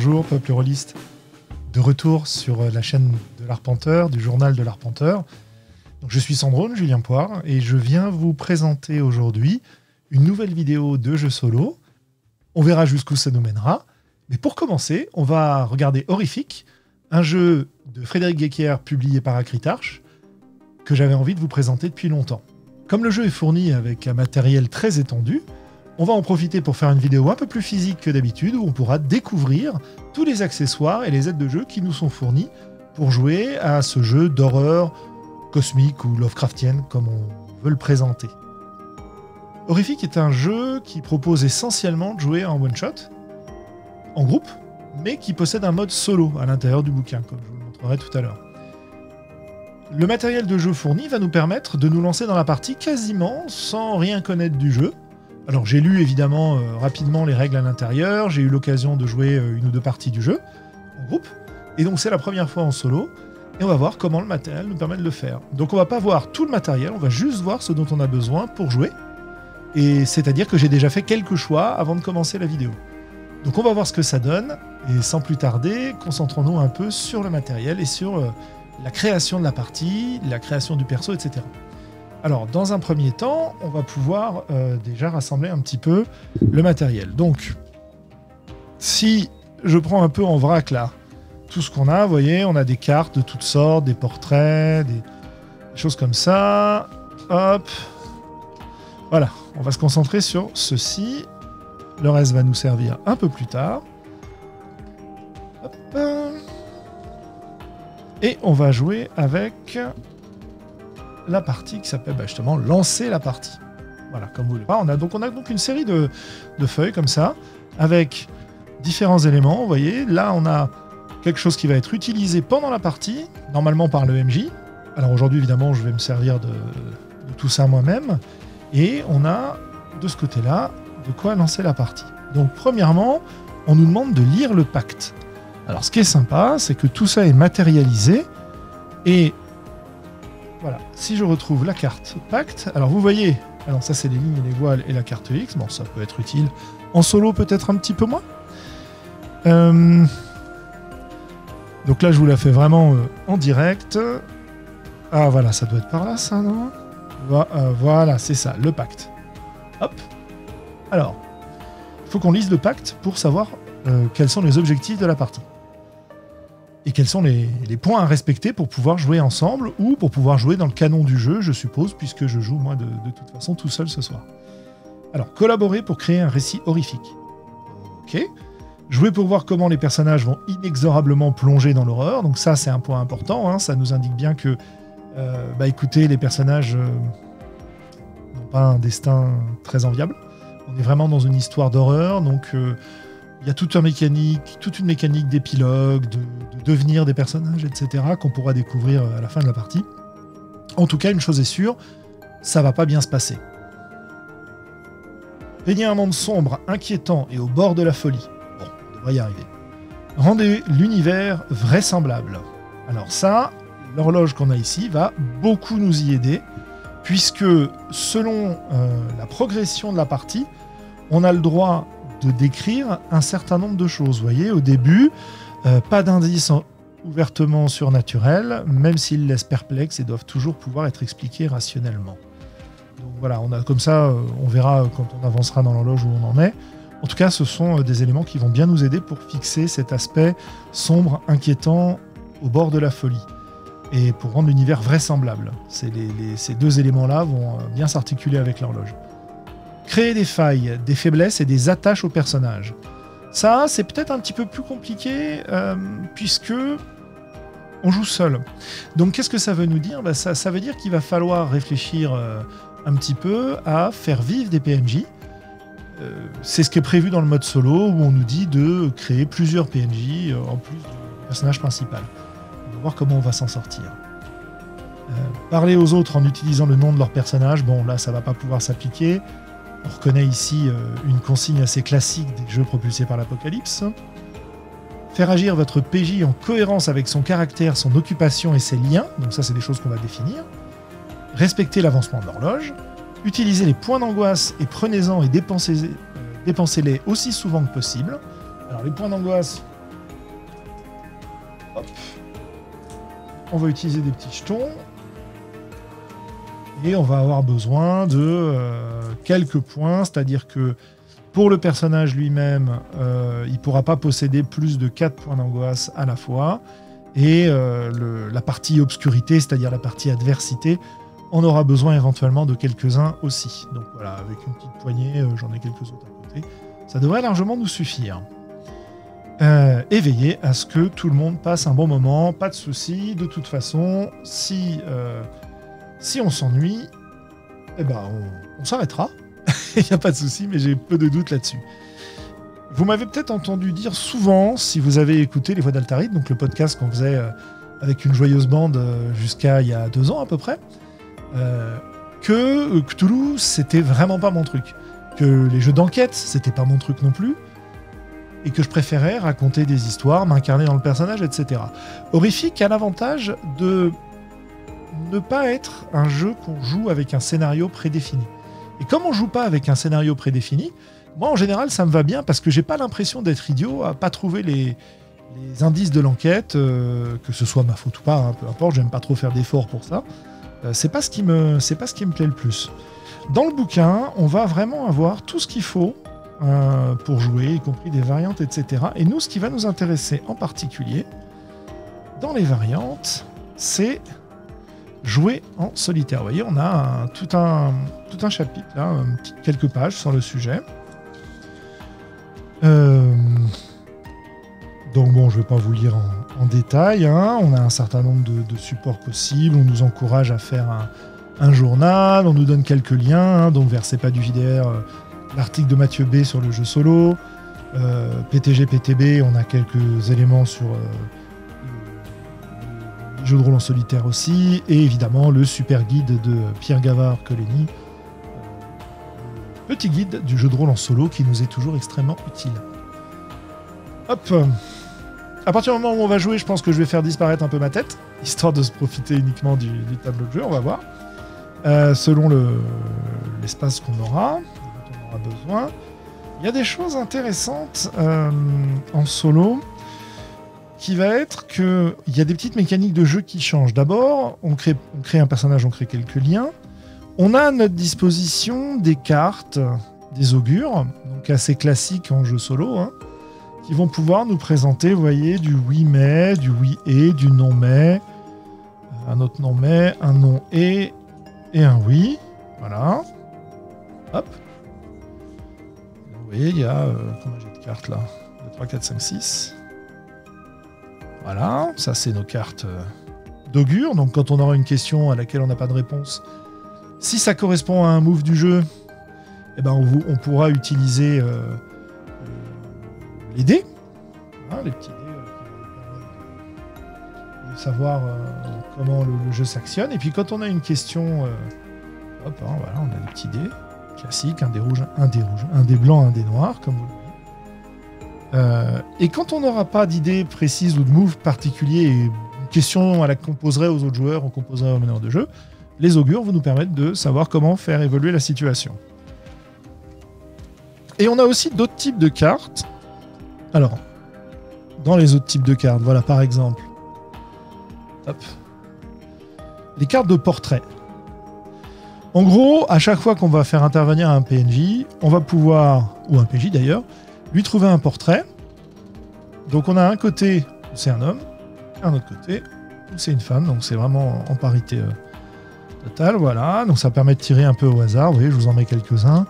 bonjour peuple rôliste, de retour sur la chaîne de l'Arpenteur, du journal de l'Arpenteur. Donc, je suis Sandrone, Julien Poire, et je viens vous présenter aujourd'hui une nouvelle vidéo de jeu solo. On verra jusqu'où ça nous mènera. Mais pour commencer, on va regarder Horrific, un jeu de Frédéric Guéquière publié par Acritarch, que j'avais envie de vous présenter depuis longtemps. Comme le jeu est fourni avec un matériel très étendu, on va en profiter pour faire une vidéo un peu plus physique que d'habitude, où on pourra découvrir tous les accessoires et les aides de jeu qui nous sont fournis pour jouer à ce jeu d'horreur cosmique ou Lovecraftienne, comme on veut le présenter. Horrific est un jeu qui propose essentiellement de jouer en one-shot, en groupe, mais qui possède un mode solo à l'intérieur du bouquin, comme je vous le montrerai tout à l'heure. Le matériel de jeu fourni va nous permettre de nous lancer dans la partie quasiment sans rien connaître du jeu. Alors j'ai lu évidemment rapidement les règles à l'intérieur, j'ai eu l'occasion de jouer une ou deux parties du jeu en groupe, et donc c'est la première fois en solo, et on va voir comment le matériel nous permet de le faire. Donc on va pas voir tout le matériel, on va juste voir ce dont on a besoin pour jouer, et c'est-à-dire que j'ai déjà fait quelques choix avant de commencer la vidéo. Donc on va voir ce que ça donne, et sans plus tarder, concentrons-nous un peu sur le matériel et sur la création de la partie, la création du perso, etc. Alors, dans un premier temps, on va pouvoir déjà rassembler un petit peu le matériel. Donc, si je prends un peu en vrac là, tout ce qu'on a, vous voyez, on a des cartes de toutes sortes, des portraits, des choses comme ça. Hop. Voilà, on va se concentrer sur ceci. Le reste va nous servir un peu plus tard. Hop. Et on va jouer avec la partie qui s'appelle justement lancer la partie. Voilà, comme vous le voyez. On a donc une série de feuilles comme ça, avec différents éléments. Vous voyez, là on a quelque chose qui va être utilisé pendant la partie, normalement par le MJ. Alors aujourd'hui, évidemment, je vais me servir de tout ça moi-même. Et on a de ce côté-là de quoi lancer la partie. Donc premièrement, on nous demande de lire le pacte. Alors ce qui est sympa, c'est que tout ça est matérialisé. Et voilà, si je retrouve la carte pacte, alors vous voyez, alors ça c'est les lignes et les voiles et la carte X, bon ça peut être utile. En solo peut-être un petit peu moins. Donc là je vous la fais vraiment en direct. Ah voilà, ça doit être par là ça, non? Voilà, c'est ça, le pacte. Hop. Alors, il faut qu'on lise le pacte pour savoir quels sont les objectifs de la partie. Et quels sont les points à respecter pour pouvoir jouer ensemble ou pour pouvoir jouer dans le canon du jeu, je suppose, puisque je joue moi de toute façon tout seul ce soir. Alors, collaborer pour créer un récit horrifique. Ok. Jouer pour voir comment les personnages vont inexorablement plonger dans l'horreur. Donc ça, c'est un point important. Hein. Ça nous indique bien que, écoutez, les personnages n'ont pas un destin très enviable. On est vraiment dans une histoire d'horreur, donc il y a toute une mécanique d'épilogue, de devenir des personnages, etc., qu'on pourra découvrir à la fin de la partie. En tout cas, une chose est sûre, ça va pas bien se passer. Peigner un monde sombre, inquiétant et au bord de la folie. Bon, on devrait y arriver. Rendez l'univers vraisemblable. Alors ça, l'horloge qu'on a ici va beaucoup nous y aider, puisque selon la progression de la partie, on a le droit de décrire un certain nombre de choses. Vous voyez, au début, pas d'indices ouvertement surnaturels, même s'ils laissent perplexes et doivent toujours pouvoir être expliqués rationnellement. Donc voilà, on a comme ça, on verra quand on avancera dans l'horloge où on en est. En tout cas, ce sont des éléments qui vont bien nous aider pour fixer cet aspect sombre, inquiétant, au bord de la folie. Et pour rendre l'univers vraisemblable. Ces deux éléments-là vont bien s'articuler avec l'horloge. Créer des failles, des faiblesses et des attaches aux personnages. Ça, c'est peut-être un petit peu plus compliqué, puisque on joue seul. Donc, qu'est-ce que ça veut nous dire? Ça veut dire qu'il va falloir réfléchir un petit peu à faire vivre des PNJ. C'est ce qui est prévu dans le mode solo, où on nous dit de créer plusieurs PNJ en plus du personnage principal. On va voir comment on va s'en sortir. Parler aux autres en utilisant le nom de leur personnage, bon là ça va pas pouvoir s'appliquer. On reconnaît ici une consigne assez classique des jeux propulsés par l'Apocalypse. Faire agir votre PJ en cohérence avec son caractère, son occupation et ses liens, donc ça c'est des choses qu'on va définir. Respecter l'avancement de l'horloge. Utilisez les points d'angoisse et prenez-en et dépensez-les aussi souvent que possible. Alors les points d'angoisse, Hop. On va utiliser des petits jetons. Et on va avoir besoin de quelques points, c'est-à-dire que pour le personnage lui-même, il ne pourra pas posséder plus de 4 points d'angoisse à la fois. Et la partie obscurité, c'est-à-dire la partie adversité, on aura besoin éventuellement de quelques-uns aussi. Donc voilà, avec une petite poignée, j'en ai quelques autres à côté. Ça devrait largement nous suffire. Et veiller à ce que tout le monde passe un bon moment, pas de soucis. De toute façon, si on s'ennuie, eh ben on s'arrêtera. Il n'y a pas de souci, mais j'ai peu de doutes là-dessus. Vous m'avez peut-être entendu dire souvent, si vous avez écouté Les Voix d'Altaïr, donc le podcast qu'on faisait avec une joyeuse bande jusqu'à il y a 2 ans à peu près, que Cthulhu, c'était vraiment pas mon truc. Que les jeux d'enquête, c'était pas mon truc non plus. Et que je préférais raconter des histoires, m'incarner dans le personnage, etc. Horrifique a l'avantage de ne pas être un jeu qu'on joue avec un scénario prédéfini. Et comme on joue pas avec un scénario prédéfini, moi en général ça me va bien parce que j'ai pas l'impression d'être idiot à pas trouver les indices de l'enquête, que ce soit ma faute ou pas, hein, peu importe, j'aime pas trop faire d'efforts pour ça. C'est pas ce qui me plaît le plus. Dans le bouquin, on va vraiment avoir tout ce qu'il faut pour jouer, y compris des variantes, etc. Et nous, ce qui va nous intéresser en particulier, dans les variantes, c'est jouer en solitaire. Vous voyez, on a tout un chapitre, là, quelques pages sur le sujet. Donc bon, je ne vais pas vous lire en détail. Hein. On a un certain nombre de supports possibles. On nous encourage à faire un journal. On nous donne quelques liens. Hein. Donc vers C'est pas du JDR, l'article de Mathieu B sur le jeu solo. PTG, PTB, on a quelques éléments sur les jeux de rôle en solitaire aussi. Et évidemment, le super guide de Pierre Gavard-Coleni. Petit guide du jeu de rôle en solo qui nous est toujours extrêmement utile. Hop. À partir du moment où on va jouer, je pense que je vais faire disparaître un peu ma tête, histoire de se profiter uniquement du tableau de jeu, on va voir. Selon l'espace qu'on aura, dont on aura besoin. Il y a des choses intéressantes en solo, qui va être qu'il y a des petites mécaniques de jeu qui changent. D'abord, on crée un personnage, on crée quelques liens. On a à notre disposition des cartes, des augures, donc assez classiques en jeu solo, hein, qui vont pouvoir nous présenter, vous voyez, du oui mais, du oui et, du non mais, un autre non mais, un non et un oui. Voilà. Hop. Vous voyez, il y a combien j'ai de cartes là 2, 3, 4, 5, 6. Voilà, ça c'est nos cartes d'augure. Donc quand on aura une question à laquelle on n'a pas de réponse, si ça correspond à un move du jeu, eh ben on pourra utiliser les dés, hein, les petits dés qui vont nous permettre de savoir comment le jeu s'actionne. Et puis quand on a une question, hop, hein, voilà, on a des petits dés classiques, un dé rouge, un dé blanc, un dé noir, comme vous le voyez. Et quand on n'aura pas d'idée précise ou de move particulier, et une question à la qu'on poserait aux autres joueurs, on composerait au meneur de jeu, les augures vont nous permettre de savoir comment faire évoluer la situation. Et on a aussi d'autres types de cartes. Alors, dans les autres types de cartes, voilà par exemple, hop, les cartes de portrait. En gros, à chaque fois qu'on va faire intervenir un PNJ, on va pouvoir, ou un PJ d'ailleurs, lui trouver un portrait. Donc on a un côté où c'est un homme, et un autre côté où c'est une femme, donc c'est vraiment en parité totale, voilà. Donc ça permet de tirer un peu au hasard, vous voyez, je vous en mets quelques-uns.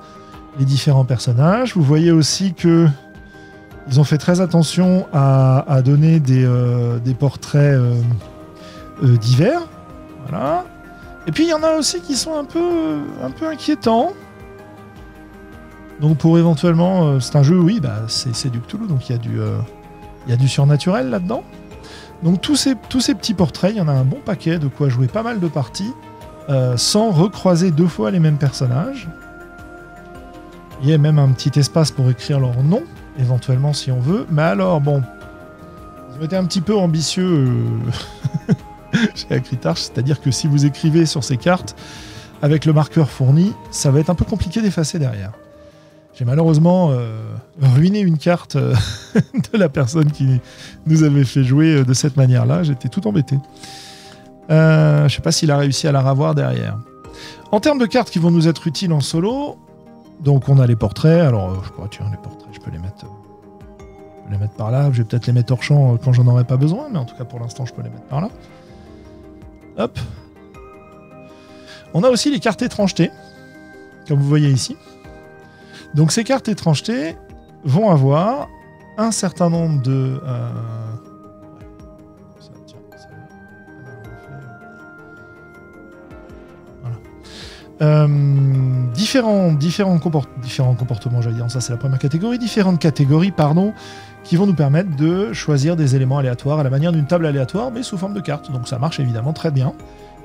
Les différents personnages. Vous voyez aussi que ils ont fait très attention à donner des portraits divers. Voilà. Et puis il y en a aussi qui sont un peu inquiétants. Donc pour éventuellement, c'est un jeu, oui, bah c'est du Cthulhu, donc il y a du surnaturel là-dedans. Donc tous ces petits portraits, il y en a un bon paquet, de quoi jouer pas mal de parties, sans recroiser 2 fois les mêmes personnages. Il y a même un petit espace pour écrire leur nom, éventuellement si on veut. Mais alors, bon, ils ont été un petit peu ambitieux chez Acritarch, c'est-à-dire que si vous écrivez sur ces cartes, avec le marqueur fourni, ça va être un peu compliqué d'effacer derrière. J'ai malheureusement ruiné une carte de la personne qui nous avait fait jouer de cette manière-là. J'étais tout embêté. Je ne sais pas s'il a réussi à la ravoir derrière. En termes de cartes qui vont nous être utiles en solo, donc on a les portraits. Alors, je sais pas, tiens, les portraits, je peux les mettre par là. Je vais peut-être les mettre hors champ quand j'en aurai pas besoin, mais en tout cas pour l'instant, je peux les mettre par là. Hop. On a aussi les cartes étrangetés, comme vous voyez ici. Donc ces cartes étrangetés vont avoir un certain nombre de... différents comportements, j'allais dire, ça c'est la première catégorie, différentes catégories, pardon, qui vont nous permettre de choisir des éléments aléatoires à la manière d'une table aléatoire, mais sous forme de cartes. Donc ça marche évidemment très bien,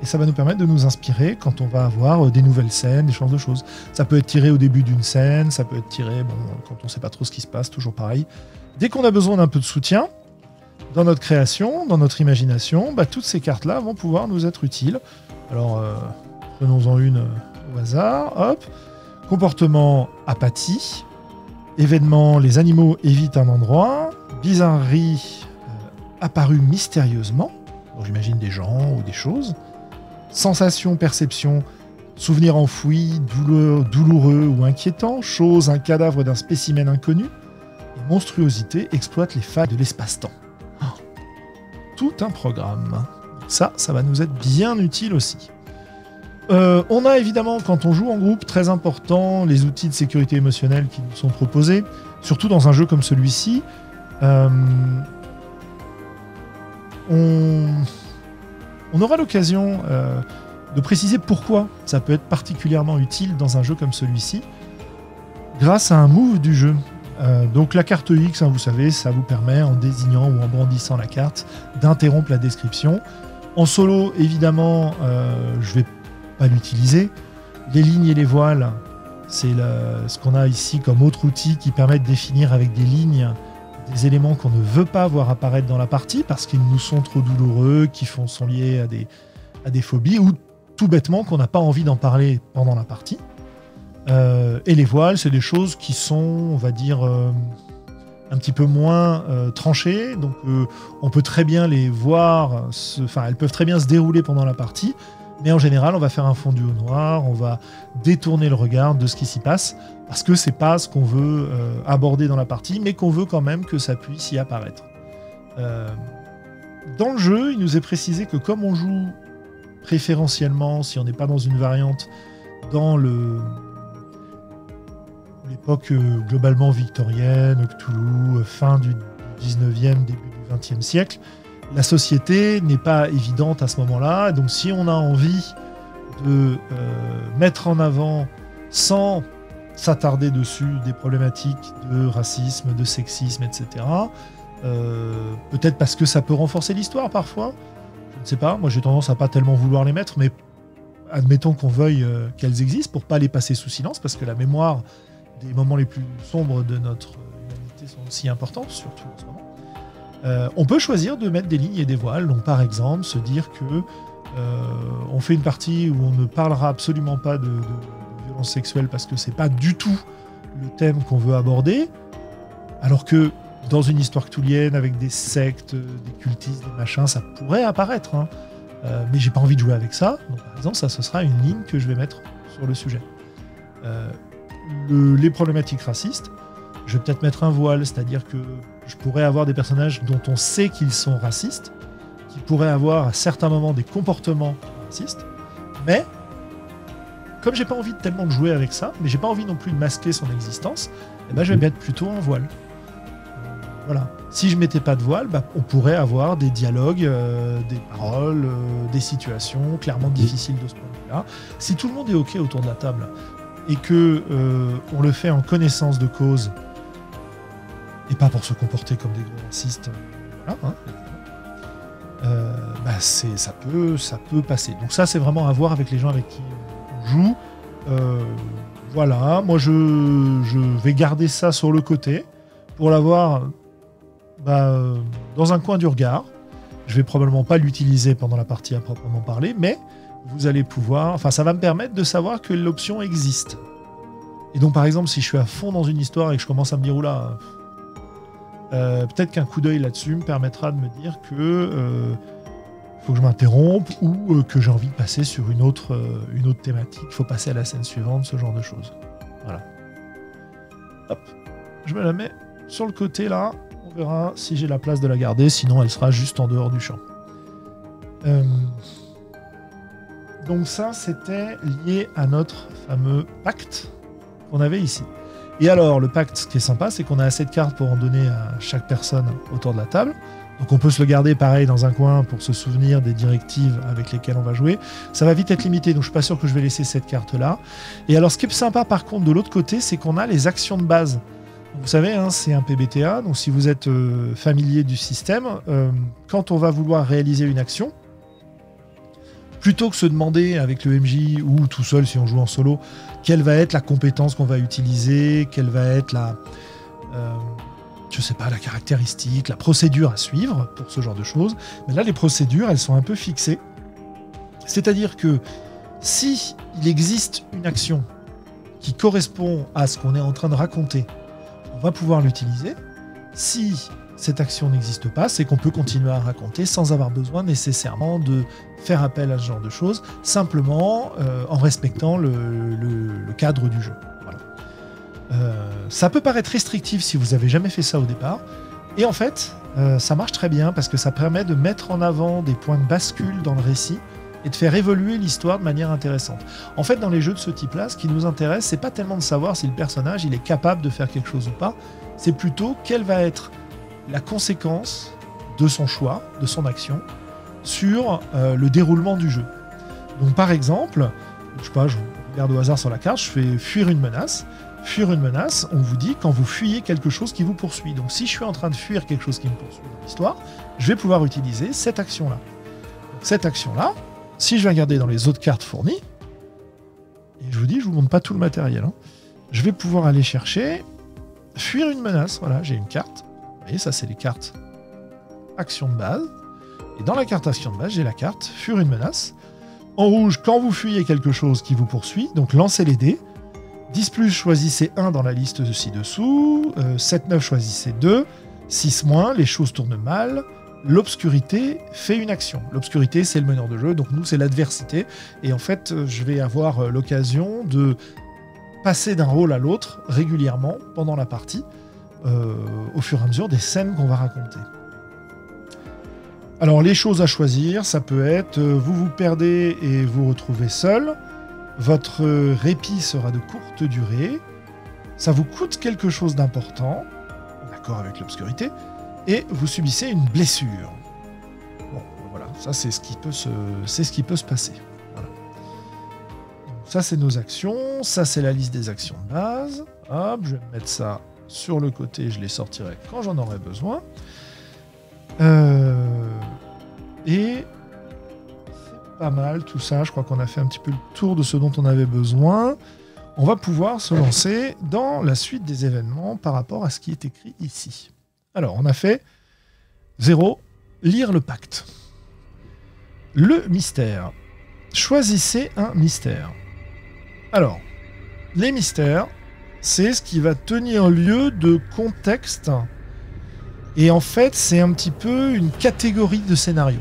et ça va nous permettre de nous inspirer quand on va avoir des nouvelles scènes, des genres de choses. Ça peut être tiré au début d'une scène, ça peut être tiré quand on ne sait pas trop ce qui se passe, toujours pareil. Dès qu'on a besoin d'un peu de soutien, dans notre création, dans notre imagination, toutes ces cartes-là vont pouvoir nous être utiles. Alors, prenons-en une au hasard, hop. Comportement apathie. Événement, les animaux évitent un endroit. Bizarrerie apparue mystérieusement. Donc j'imagine des gens ou des choses. Sensation, perception, souvenir enfoui, douloureux ou inquiétant. Chose, un cadavre d'un spécimen inconnu. Et monstruosité exploite les failles de l'espace-temps. Tout un programme. Ça va nous être bien utile aussi. On a évidemment, quand on joue en groupe, très important, les outils de sécurité émotionnelle qui nous sont proposés, surtout dans un jeu comme celui-ci. On aura l'occasion de préciser pourquoi ça peut être particulièrement utile dans un jeu comme celui-ci, grâce à un move du jeu. Donc la carte X, vous savez, ça vous permet, en désignant ou en brandissant la carte, d'interrompre la description. En solo, évidemment, je vais pas l'utiliser. Les lignes et les voiles, c'est ce qu'on a ici comme autre outil qui permet de définir avec des lignes des éléments qu'on ne veut pas voir apparaître dans la partie parce qu'ils nous sont trop douloureux, qui sont liés à des phobies ou tout bêtement qu'on n'a pas envie d'en parler pendant la partie. Et les voiles, c'est des choses qui sont, on va dire, un petit peu moins tranchées. Donc on peut très bien les voir, elles peuvent très bien se dérouler pendant la partie. Mais en général, on va faire un fondu au noir, on va détourner le regard de ce qui s'y passe, parce que c'est pas ce qu'on veut aborder dans la partie, mais qu'on veut quand même que ça puisse y apparaître. Dans le jeu, il nous est précisé que comme on joue préférentiellement, si on n'est pas dans une variante, dans l'époque globalement victorienne, Cthulhu, fin du 19e, début du 20e siècle, la société n'est pas évidente à ce moment-là. Donc si on a envie de mettre en avant, sans s'attarder dessus, des problématiques de racisme, de sexisme, etc., peut-être parce que ça peut renforcer l'histoire parfois, je ne sais pas, moi j'ai tendance à pas tellement vouloir les mettre, mais admettons qu'on veuille qu'elles existent pour pas les passer sous silence, parce que la mémoire des moments les plus sombres de notre humanité sont aussi importantes, surtout en ce moment. On peut choisir de mettre des lignes et des voiles. Donc par exemple, se dire que on fait une partie où on ne parlera absolument pas de violence sexuelle parce que c'est pas du tout le thème qu'on veut aborder, alors que dans une histoire cthulhienne avec des sectes, des cultistes, des machins, ça pourrait apparaître. Mais j'ai pas envie de jouer avec ça. Donc par exemple, ça ce sera une ligne que je vais mettre sur le sujet. Les problématiques racistes, je vais peut-être mettre un voile, c'est-à-dire que je pourrais avoir des personnages dont on sait qu'ils sont racistes, qui pourraient avoir à certains moments des comportements racistes, mais comme j'ai pas envie tellement de jouer avec ça, mais j'ai pas envie non plus de masquer son existence, je vais mettre plutôt un voile. Voilà. Si je mettais pas de voile, on pourrait avoir des dialogues, des paroles, des situations clairement difficiles de ce point de vue-là. Si tout le monde est OK autour de la table et que on le fait en connaissance de cause, et pas pour se comporter comme des gros racistes, ça peut passer. Donc ça, c'est vraiment à voir avec les gens avec qui on joue. Voilà, moi je vais garder ça sur le côté pour l'avoir dans un coin du regard. Je vais probablement pas l'utiliser pendant la partie à proprement parler, mais vous allez pouvoir... Enfin, ça va me permettre de savoir que l'option existe. Et donc par exemple, si je suis à fond dans une histoire et que je commence à me dire oula, peut-être qu'un coup d'œil là-dessus me permettra de me dire que faut que je m'interrompe ou que j'ai envie de passer sur une autre thématique, il faut passer à la scène suivante, ce genre de choses. Voilà. Hop, je me la mets sur le côté là, on verra si j'ai la place de la garder, sinon elle sera juste en dehors du champ. Donc ça, c'était lié à notre fameux pacte qu'on avait ici. Et alors, le pacte, ce qui est sympa, c'est qu'on a assez de cartes pour en donner à chaque personne autour de la table. Donc on peut se le garder pareil dans un coin pour se souvenir des directives avec lesquelles on va jouer. Ça va vite être limité, donc je suis pas sûr que je vais laisser cette carte-là. Et alors, ce qui est sympa par contre de l'autre côté, c'est qu'on a les actions de base. Vous savez, hein, c'est un PBTA, donc si vous êtes familier du système, quand on va vouloir réaliser une action, plutôt que se demander avec le MJ ou tout seul si on joue en solo, quelle va être la compétence qu'on va utiliser, quelle va être la caractéristique, la procédure à suivre pour ce genre de choses. Mais là, les procédures, elles sont un peu fixées. C'est-à-dire que si il existe une action qui correspond à ce qu'on est en train de raconter, on va pouvoir l'utiliser. Si cette action n'existe pas, c'est qu'on peut continuer à raconter sans avoir besoin nécessairement de faire appel à ce genre de choses, simplement en respectant le cadre du jeu. Voilà. Ça peut paraître restrictif si vous n'avez jamais fait ça au départ, et en fait, ça marche très bien parce que ça permet de mettre en avant des points de bascule dans le récit et de faire évoluer l'histoire de manière intéressante. En fait, dans les jeux de ce type-là, ce qui nous intéresse, c'est pas tellement de savoir si le personnage il est capable de faire quelque chose ou pas, c'est plutôt quelle va être la conséquence de son choix, de son action, sur le déroulement du jeu. Donc par exemple, je sais pas, je regarde au hasard sur la carte, je fais fuir une menace. Fuir une menace, on vous dit quand vous fuyez quelque chose qui vous poursuit. Donc si je suis en train de fuir quelque chose qui me poursuit dans l'histoire, je vais pouvoir utiliser cette action-là. Donc, cette action-là, si je vais regarder dans les autres cartes fournies, et je vous dis, je vous montre pas tout le matériel, hein, je vais pouvoir aller chercher fuir une menace. Voilà, j'ai une carte. Vous voyez, ça c'est les cartes action de base. Et dans la carte action de base, j'ai la carte fuir une menace. En rouge, quand vous fuyez quelque chose qui vous poursuit, donc lancez les dés. 10+, choisissez 1 dans la liste de ci-dessous. 7-9, choisissez 2. 6-, les choses tournent mal. L'obscurité fait une action. L'obscurité, c'est le meneur de jeu, donc nous, c'est l'adversité. Et en fait, je vais avoir l'occasion de passer d'un rôle à l'autre régulièrement pendant la partie, au fur et à mesure des scènes qu'on va raconter. Alors, les choses à choisir, ça peut être vous vous perdez et vous retrouvez seul. Votre répit sera de courte durée. Ça vous coûte quelque chose d'important, d'accord avec l'obscurité, et vous subissez une blessure. Bon, voilà, ça c'est ce qui peut se passer. Voilà. Donc, ça c'est nos actions, ça c'est la liste des actions de base. Hop, je vais me mettre ça sur le côté, je les sortirai quand j'en aurai besoin. Et c'est pas mal tout ça, je crois qu'on a fait un petit peu le tour de ce dont on avait besoin. On va pouvoir se lancer dans la suite des événements par rapport à ce qui est écrit ici. Alors, on a fait 0, lire le pacte. Le mystère. Choisissez un mystère. Alors, les mystères, c'est ce qui va tenir lieu de contexte. Et en fait, c'est un petit peu une catégorie de scénario.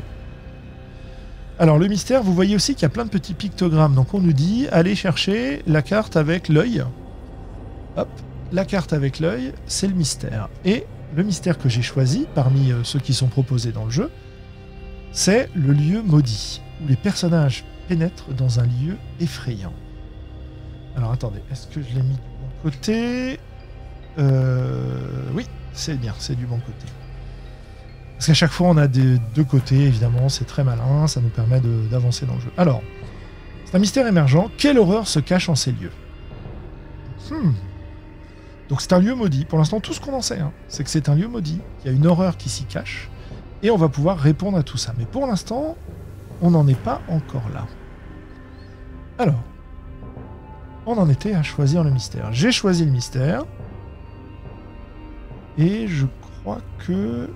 Alors, le mystère, vous voyez aussi qu'il y a plein de petits pictogrammes. Donc, on nous dit, allez chercher la carte avec l'œil. Hop, la carte avec l'œil, c'est le mystère. Et le mystère que j'ai choisi, parmi ceux qui sont proposés dans le jeu, c'est le lieu maudit, où les personnages pénètrent dans un lieu effrayant. Alors, attendez, est-ce que je l'ai mis du bon côté ? Oui, c'est bien, c'est du bon côté. Parce qu'à chaque fois, on a des deux côtés, évidemment, c'est très malin, ça nous permet d'avancer dans le jeu. Alors, c'est un mystère émergent. Quelle horreur se cache en ces lieux ? Donc c'est un lieu maudit. Pour l'instant, tout ce qu'on en sait, hein, c'est que c'est un lieu maudit. Il y a une horreur qui s'y cache, et on va pouvoir répondre à tout ça. Mais pour l'instant, on n'en est pas encore là. Alors, on en était à choisir le mystère. J'ai choisi le mystère, et je crois que...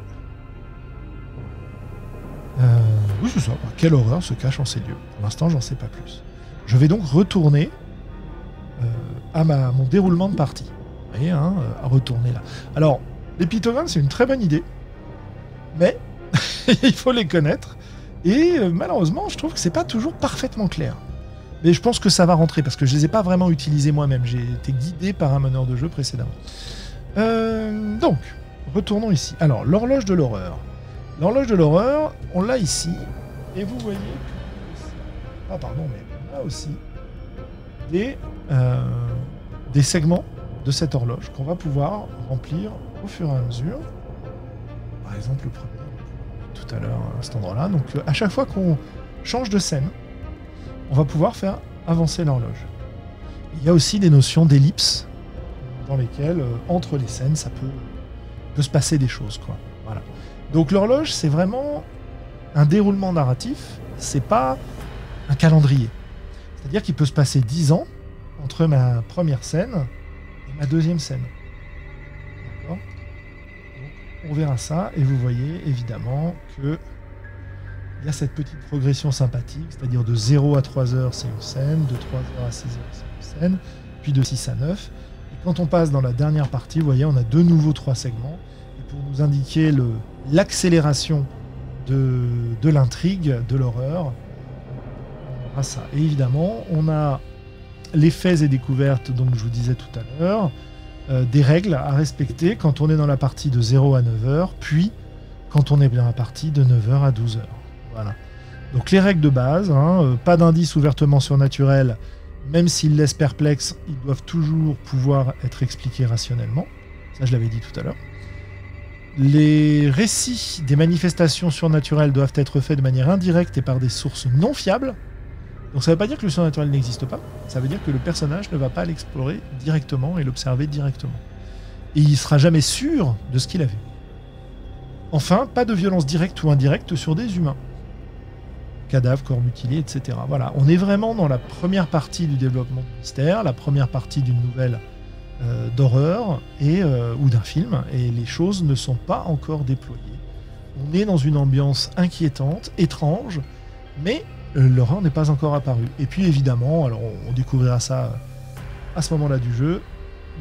oui, c'est ça. Quelle horreur se cache en ces lieux ? Pour l'instant, j'en sais pas plus. Je vais donc retourner à mon déroulement de partie. Vous voyez, hein, à retourner là. Alors, les pictogrammes, c'est une très bonne idée, mais il faut les connaître. Et malheureusement, je trouve que c'est pas toujours parfaitement clair. Mais je pense que ça va rentrer, parce que je les ai pas vraiment utilisés moi-même. J'ai été guidé par un meneur de jeu précédemment. Donc, retournons ici. Alors, l'horloge de l'horreur. L'horloge de l'horreur, on l'a ici. Et vous voyez que... Ah pardon, mais on a aussi des segments de cette horloge qu'on va pouvoir remplir au fur et à mesure. Par exemple, le premier, tout à l'heure, à cet endroit-là. Donc, à chaque fois qu'on change de scène, on va pouvoir faire avancer l'horloge. Il y a aussi des notions d'ellipse dans lesquelles, entre les scènes, ça peut se passer des choses, quoi. Voilà. Donc l'horloge, c'est vraiment un déroulement narratif, c'est pas un calendrier. C'est-à-dire qu'il peut se passer 10 ans entre ma première scène et ma deuxième scène. D'accord ? Donc, on verra ça, et vous voyez évidemment que il y a cette petite progression sympathique, c'est-à-dire de 0 à 3 heures, c'est une scène, de 3 heures à 6 heures, c'est une scène, puis de 6 à 9. Et quand on passe dans la dernière partie, vous voyez, on a de nouveau 3 segments. Et pour nous indiquer l'accélération de l'intrigue, de l'horreur, on aura ça. Et évidemment, on a les faits et découvertes, donc je vous disais tout à l'heure, des règles à respecter quand on est dans la partie de 0 à 9 heures, puis quand on est dans la partie de 9 heures à 12 heures. Voilà. Donc les règles de base, hein, pas d'indices ouvertement surnaturels, même s'ils laissent perplexes, ils doivent toujours pouvoir être expliqués rationnellement. Ça, je l'avais dit tout à l'heure. Les récits des manifestations surnaturelles doivent être faits de manière indirecte et par des sources non fiables. Donc ça ne veut pas dire que le surnaturel n'existe pas, ça veut dire que le personnage ne va pas l'explorer directement et l'observer directement. Et il ne sera jamais sûr de ce qu'il a vu. Enfin, pas de violence directe ou indirecte sur des humains. Cadavres, corps mutilés, etc. Voilà, on est vraiment dans la première partie du développement du mystère, la première partie d'une nouvelle d'horreur ou d'un film, et les choses ne sont pas encore déployées. On est dans une ambiance inquiétante, étrange, mais l'horreur n'est pas encore apparue. Et puis évidemment, alors on découvrira ça à ce moment-là du jeu,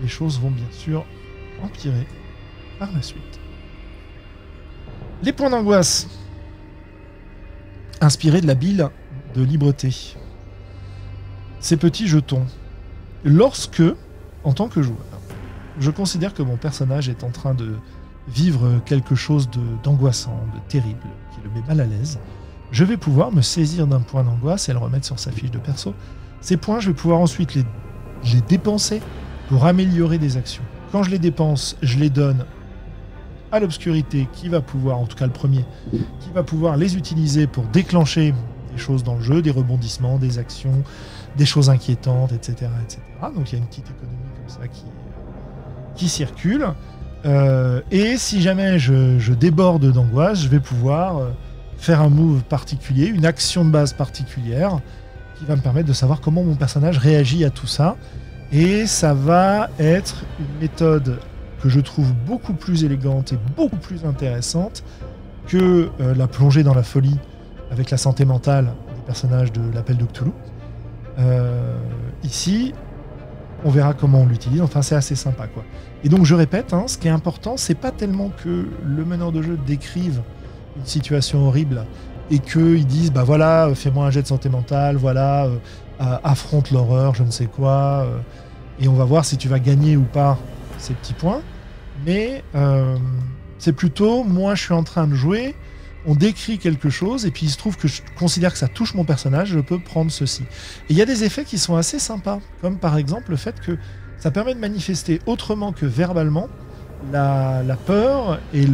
les choses vont bien sûr empirer par la suite. Les points d'angoisse. Inspirés de la bile de Libreté. Ces petits jetons. Lorsque, en tant que joueur, je considère que mon personnage est en train de vivre quelque chose d'angoissant, de terrible, qui le met mal à l'aise, je vais pouvoir me saisir d'un point d'angoisse et le remettre sur sa fiche de perso. Ces points, je vais pouvoir ensuite les dépenser pour améliorer des actions. Quand je les dépense, je les donne à l'obscurité qui va pouvoir, en tout cas le premier, qui va pouvoir les utiliser pour déclencher des choses dans le jeu, des rebondissements, des actions, des choses inquiétantes, etc. etc. Donc il y a une petite économie comme ça qui circule. Et si jamais je déborde d'angoisse, je vais pouvoir faire un move particulier, une action de base particulière, qui va me permettre de savoir comment mon personnage réagit à tout ça. Et ça va être une méthode que je trouve beaucoup plus élégante et beaucoup plus intéressante que la plongée dans la folie avec la santé mentale des personnages de l'Appel de Cthulhu. Ici, on verra comment on l'utilise. Enfin, c'est assez sympa, quoi. Et donc, je répète, hein, ce qui est important, c'est pas tellement que le meneur de jeu décrive une situation horrible et qu'ils disent, bah voilà, fais-moi un jet de santé mentale, voilà, affronte l'horreur, je ne sais quoi, et on va voir si tu vas gagner ou pas ces petits points. Mais c'est plutôt, moi je suis en train de jouer, on décrit quelque chose, et puis il se trouve que je considère que ça touche mon personnage, je peux prendre ceci. Et il y a des effets qui sont assez sympas, comme par exemple le fait que ça permet de manifester autrement que verbalement la peur et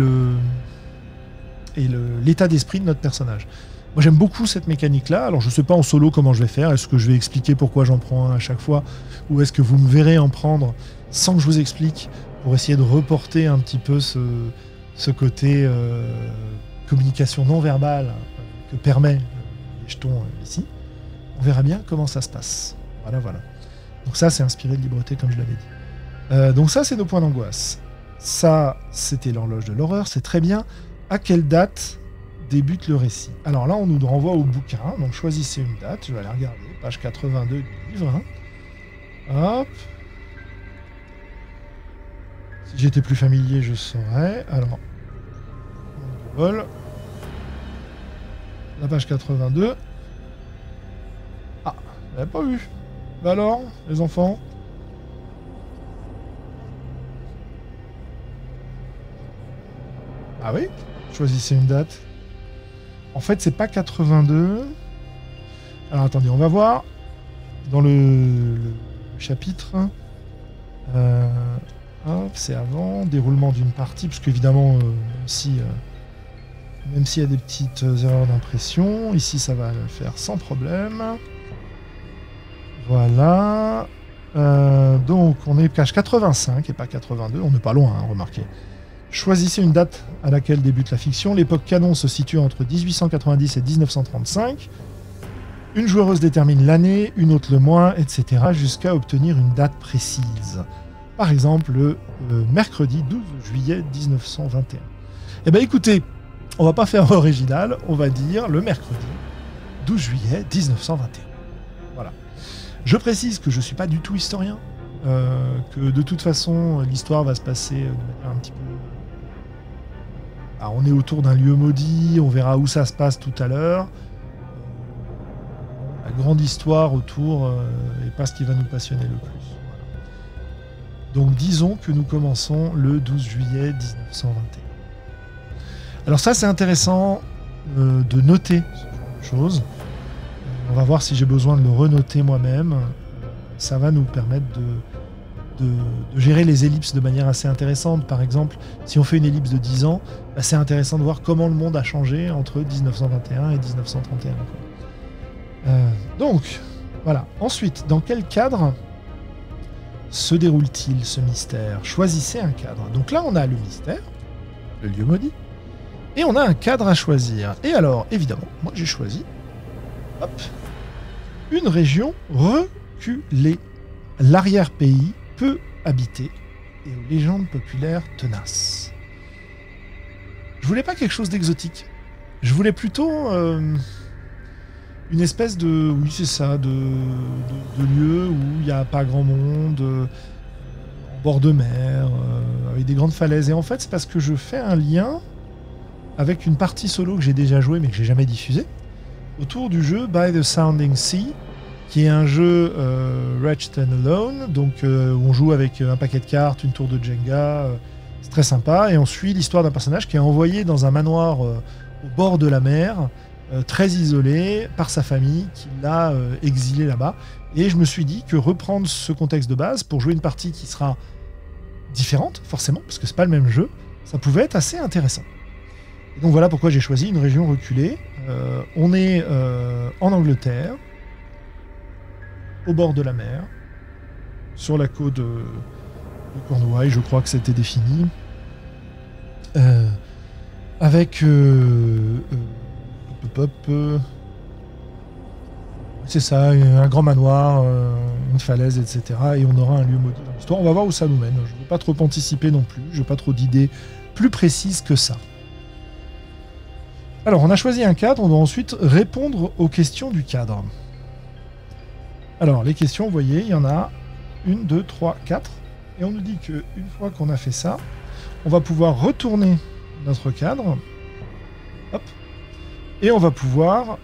l'état d'esprit de notre personnage. Moi j'aime beaucoup cette mécanique-là, alors je ne sais pas en solo comment je vais faire, est-ce que je vais expliquer pourquoi j'en prends un à chaque fois, ou est-ce que vous me verrez en prendre sans que je vous explique, pour essayer de reporter un petit peu ce côté communication non verbale que permet les jetons ici. On verra bien comment ça se passe. Voilà, voilà. Donc ça, c'est inspiré de Libreté, comme je l'avais dit. Donc ça, c'est nos points d'angoisse. Ça, c'était l'horloge de l'horreur, c'est très bien. À quelle date débute le récit? Alors là, on nous renvoie au bouquin, donc choisissez une date, je vais aller regarder, page 82 du livre. Hop. Si j'étais plus familier, je saurais. Alors, vol. La page 82. Ah, vous n'avez pas vu. Bah alors, les enfants? Ah oui? Choisissez une date. En fait, c'est pas 82. Alors attendez, on va voir dans le chapitre. Hop, c'est avant. Déroulement d'une partie, parce qu'évidemment, même s'il y a des petites erreurs d'impression, ici ça va le faire sans problème. Voilà. Donc on est page 85 et pas 82. On n'est pas loin, hein, remarquez. Choisissez une date à laquelle débute la fiction. L'époque canon se situe entre 1890 et 1935. Une joueuse détermine l'année, une autre le mois, etc. jusqu'à obtenir une date précise. Par exemple, le mercredi 12 juillet 1921. Eh bien écoutez, on va pas faire original, on va dire le mercredi 12 juillet 1921. Voilà. Je précise que je suis pas du tout historien, que de toute façon l'histoire va se passer de manière un petit peu... Alors, on est autour d'un lieu maudit, on verra où ça se passe tout à l'heure. La grande histoire autour n'est pas ce qui va nous passionner le plus. Voilà. Donc disons que nous commençons le 12 juillet 1921. Alors ça c'est intéressant de noter ce genre de choses. On va voir si j'ai besoin de le renoter moi-même. Ça va nous permettre de gérer les ellipses de manière assez intéressante. Par exemple, si on fait une ellipse de 10 ans, bah, c'est intéressant de voir comment le monde a changé entre 1921 et 1931. Donc, voilà. Ensuite, dans quel cadre se déroule-t-il ce mystère? Choisissez un cadre. Donc là, on a le mystère, le lieu maudit, et on a un cadre à choisir. Et alors, évidemment, moi j'ai choisi une région reculée, l'arrière-pays, peu habité et aux légendes populaires tenaces. Je voulais pas quelque chose d'exotique. Je voulais plutôt une espèce de... Oui, c'est ça, de lieu où il n'y a pas grand monde, en bord de mer, avec des grandes falaises. Et en fait, c'est parce que je fais un lien avec une partie solo que j'ai déjà jouée mais que j'ai jamais diffusée, autour du jeu By the Sounding Sea, qui est un jeu Ratchet and Alone, donc où on joue avec un paquet de cartes, une tour de Jenga, c'est très sympa, et on suit l'histoire d'un personnage qui est envoyé dans un manoir au bord de la mer, très isolé par sa famille, qui l'a exilé là-bas, et je me suis dit que reprendre ce contexte de base pour jouer une partie qui sera différente, forcément, parce que c'est pas le même jeu, ça pouvait être assez intéressant. Et donc voilà pourquoi j'ai choisi une région reculée. On est en Angleterre, au bord de la mer, sur la côte de Cornouailles, je crois que c'était défini, avec c'est ça, un grand manoir, une falaise, etc. Et on aura un lieu maudit dans l'histoire. On va voir où ça nous mène. Je ne veux pas trop anticiper non plus, je n'ai pas trop d'idées plus précises que ça. Alors, on a choisi un cadre, on doit ensuite répondre aux questions du cadre. Alors, les questions, vous voyez, il y en a 1, 2, 3, 4. Et on nous dit qu'une fois qu'on a fait ça, on va pouvoir retourner notre cadre. Hop. Et on va pouvoir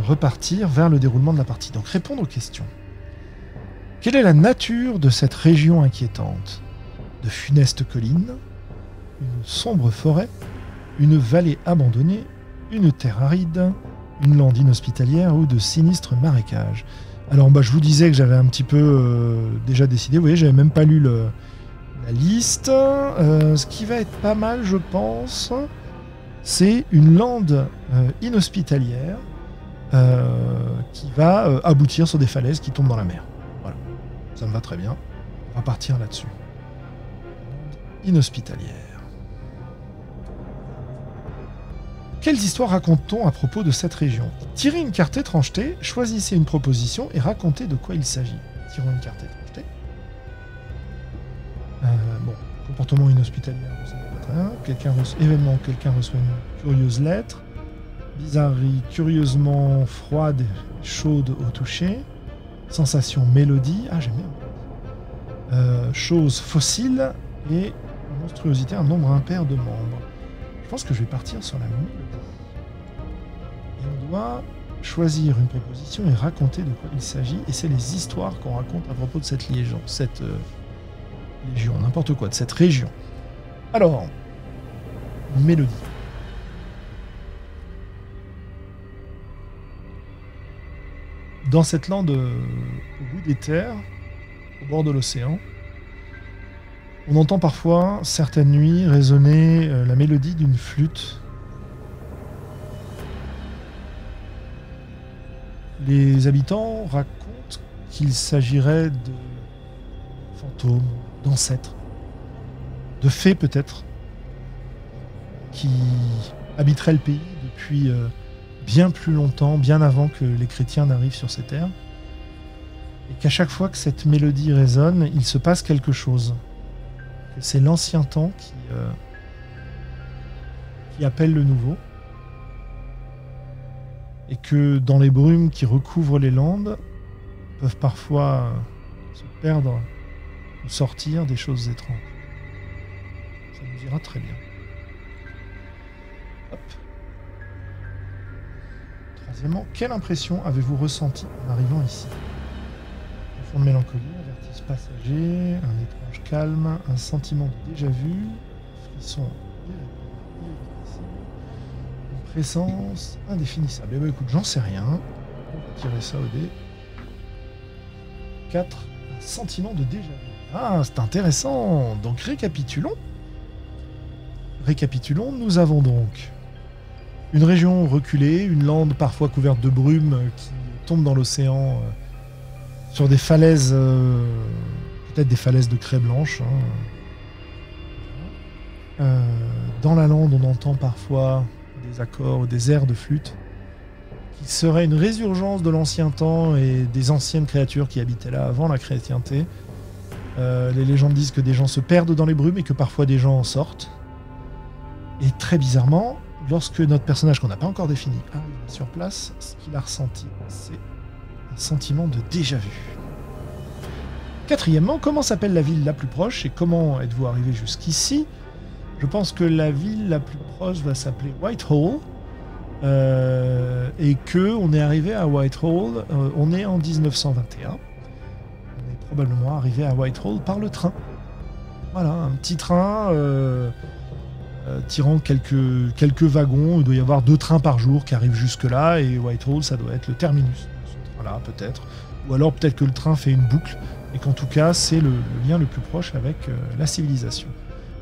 repartir vers le déroulement de la partie. Donc, répondre aux questions. Quelle est la nature de cette région inquiétante? De funestes collines, une sombre forêt, une vallée abandonnée, une terre aride, une lande inhospitalière ou de sinistres marécages. Alors je vous disais que j'avais un petit peu déjà décidé, vous voyez, j'avais même pas lu la liste. Ce qui va être pas mal, je pense, c'est une lande inhospitalière qui va aboutir sur des falaises qui tombent dans la mer. Voilà, ça me va très bien. On va partir là-dessus. Inhospitalière. Quelles histoires raconte-t-on à propos de cette région? Tirez une carte étrangeté, choisissez une proposition et racontez de quoi il s'agit. Tirons une carte étrangeté. Bon, comportement inhospitalier. Événement, quelqu'un reçoit une curieuse lettre. Bizarrerie, curieusement froide, chaude au toucher. Sensation, mélodie. Ah, j'aime bien. Chose fossile et monstruosité, un nombre impair de membres. Je pense que je vais partir sur la mélodie. Et on doit choisir une préposition et raconter de quoi il s'agit. Et c'est les histoires qu'on raconte à propos de cette légion, n'importe quoi, de cette région. Alors, mélodie. Dans cette lande au bout des terres, au bord de l'océan, on entend parfois, certaines nuits, résonner la mélodie d'une flûte. Les habitants racontent qu'il s'agirait de fantômes, d'ancêtres, de fées peut-être, qui habiteraient le pays depuis bien plus longtemps, bien avant que les chrétiens n'arrivent sur ces terres. Et qu'à chaque fois que cette mélodie résonne, il se passe quelque chose. C'est l'ancien temps qui appelle le nouveau. Et que dans les brumes qui recouvrent les landes, peuvent parfois se perdre ou sortir des choses étranges. Ça nous ira très bien. Hop. Troisièmement, quelle impression avez-vous ressenti en arrivant ici? Un fond de mélancolie, un vertige passager, un étrange calme, un sentiment de déjà-vu, un frisson irrépressible, une présence indéfinissable. Eh bien, écoute, j'en sais rien. On va tirer ça au dé. 4, un sentiment de déjà-vu. Ah, c'est intéressant. Donc, récapitulons. Nous avons donc une région reculée, une lande parfois couverte de brume qui tombe dans l'océan sur des falaises, peut-être des falaises de craie blanche. Dans la lande, on entend parfois des accords, des airs de flûte, qui seraient une résurgence de l'ancien temps et des anciennes créatures qui habitaient là avant la chrétienté. Les légendes disent que des gens se perdent dans les brumes et que parfois des gens en sortent. Et très bizarrement, lorsque notre personnage qu'on n'a pas encore défini arrive sur place, ce qu'il a ressenti, c'est un sentiment de déjà-vu. Quatrièmement, comment s'appelle la ville la plus proche et comment êtes-vous arrivé jusqu'ici? Je pense que la ville la plus proche va s'appeler Whitehall et que on est arrivé à Whitehall, on est en 1921. On est probablement arrivé à Whitehall par le train. Voilà, un petit train tirant quelques wagons. Il doit y avoir 2 trains par jour qui arrivent jusque-là et Whitehall, ça doit être le terminus de ce train-là, peut-être. Ou alors peut-être que le train fait une boucle et qu'en tout cas, c'est le lien le plus proche avec la civilisation.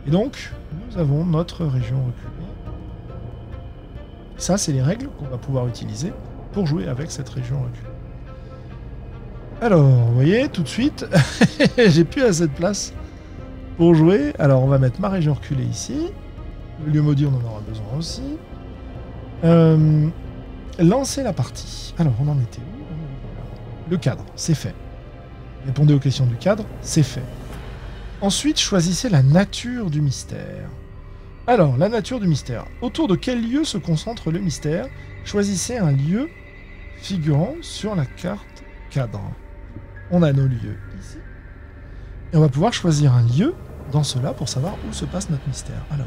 Et donc, nous avons notre région reculée. Ça, c'est les règles qu'on va pouvoir utiliser pour jouer avec cette région reculée. Alors, vous voyez, tout de suite, j'ai plus assez de place pour jouer. Alors, on va mettre ma région reculée ici. Le lieu maudit, on en aura besoin aussi. Lancer la partie. Alors, on en était où? Le cadre, c'est fait. Répondez aux questions du cadre, c'est fait. Ensuite, choisissez la nature du mystère. Alors, la nature du mystère. Autour de quel lieu se concentre le mystère? Choisissez un lieu figurant sur la carte cadre. On a nos lieux ici. Et on va pouvoir choisir un lieu dans cela pour savoir où se passe notre mystère. Alors,